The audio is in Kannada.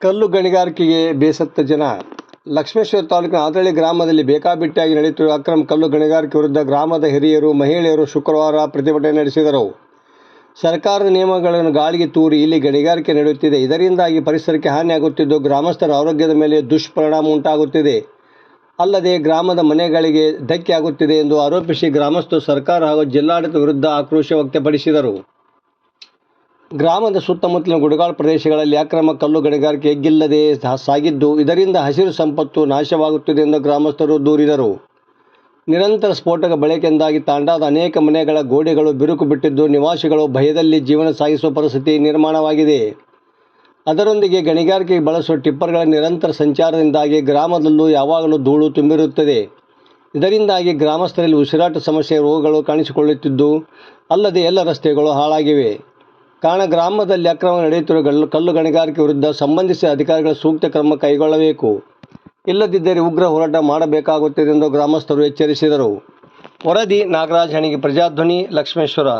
ಕಲ್ಲು ಗಣಿಗಾರಿಕೆಗೆ ಬೇಸತ್ತ ಜನ. ಲಕ್ಷ್ಮೇಶ್ವರ ತಾಲೂಕಿನ ಆದಳ್ಳಿ ಗ್ರಾಮದಲ್ಲಿ ಬೇಕಾಬಿಟ್ಟಿಯಾಗಿ ನಡೆಯುತ್ತಿರುವ ಅಕ್ರಮ ಕಲ್ಲು ಗಣಿಗಾರಿಕೆ ವಿರುದ್ಧ ಗ್ರಾಮದ ಹಿರಿಯರು, ಮಹಿಳೆಯರು ಶುಕ್ರವಾರ ಪ್ರತಿಭಟನೆ ನಡೆಸಿದರು. ಸರ್ಕಾರದ ನಿಯಮಗಳನ್ನು ಗಾಳಿಗೆ ತೂರಿ ಇಲ್ಲಿ ಗಣಿಗಾರಿಕೆ ನಡೆಯುತ್ತಿದೆ. ಇದರಿಂದಾಗಿ ಪರಿಸರಕ್ಕೆ ಹಾನಿಯಾಗುತ್ತಿದ್ದು, ಗ್ರಾಮಸ್ಥರ ಆರೋಗ್ಯದ ಮೇಲೆ ದುಷ್ಪರಿಣಾಮ ಉಂಟಾಗುತ್ತಿದೆ. ಅಲ್ಲದೆ ಗ್ರಾಮದ ಮನೆಗಳಿಗೆ ಧಕ್ಕೆ ಆಗುತ್ತಿದೆ ಎಂದು ಆರೋಪಿಸಿ ಗ್ರಾಮಸ್ಥರು ಸರ್ಕಾರ ಹಾಗೂ ಜಿಲ್ಲಾಡಳಿತ ವಿರುದ್ಧ ಆಕ್ರೋಶ ವ್ಯಕ್ತಪಡಿಸಿದರು. ಗ್ರಾಮದ ಸುತ್ತಮುತ್ತಲಿನ ಗುಡ್ಡಗಾಡು ಪ್ರದೇಶಗಳಲ್ಲಿ ಅಕ್ರಮ ಕಲ್ಲು ಗಣಿಗಾರಿಕೆ ಎಗ್ಗಿಲ್ಲದೆ ಸಾಗಿದ್ದು, ಇದರಿಂದ ಹಸಿರು ಸಂಪತ್ತು ನಾಶವಾಗುತ್ತಿದೆ ಎಂದು ಗ್ರಾಮಸ್ಥರು ದೂರಿದರು. ನಿರಂತರ ಸ್ಫೋಟಕ ಬಳಕೆಯಿಂದಾಗಿ ತಾಂಡಾದ ಅನೇಕ ಮನೆಗಳ ಗೋಡೆಗಳು ಬಿರುಕು ಬಿಟ್ಟಿದ್ದು, ನಿವಾಸಿಗಳು ಭಯದಲ್ಲಿ ಜೀವನ ಸಾಗಿಸುವ ಪರಿಸ್ಥಿತಿ ನಿರ್ಮಾಣವಾಗಿದೆ. ಅದರೊಂದಿಗೆ ಗಣಿಗಾರಿಕೆಗೆ ಬಳಸುವ ಟಿಪ್ಪರ್ಗಳ ನಿರಂತರ ಸಂಚಾರದಿಂದಾಗಿ ಗ್ರಾಮದಲ್ಲೂ ಯಾವಾಗಲೂ ಧೂಳು ತುಂಬಿರುತ್ತದೆ. ಇದರಿಂದಾಗಿ ಗ್ರಾಮಸ್ಥರಲ್ಲಿ ಉಸಿರಾಟ ಸಮಸ್ಯೆ, ರೋಗಗಳು ಕಾಣಿಸಿಕೊಳ್ಳುತ್ತಿದ್ದು, ಅಲ್ಲದೆ ಎಲ್ಲ ರಸ್ತೆಗಳು ಹಾಳಾಗಿವೆ. ಕಾರಣ ಗ್ರಾಮದಲ್ಲಿ ಅಕ್ರಮ ನಡೆಯುತ್ತಿರುವ ಕಲ್ಲು ಗಣಿಗಾರಿಕೆ ವಿರುದ್ಧ ಸಂಬಂಧಿಸಿದ ಅಧಿಕಾರಿಗಳು ಸೂಕ್ತ ಕ್ರಮ ಕೈಗೊಳ್ಳಬೇಕು. ಇಲ್ಲದಿದ್ದರೆ ಉಗ್ರ ಹೋರಾಟ ಮಾಡಬೇಕಾಗುತ್ತದೆ ಎಂದು ಗ್ರಾಮಸ್ಥರು ಎಚ್ಚರಿಸಿದರು. ವರದಿ ನಾಗರಾಜ್ ಹಣಿಗೆ, ಪ್ರಜಾಧ್ವನಿ, ಲಕ್ಷ್ಮೇಶ್ವರ.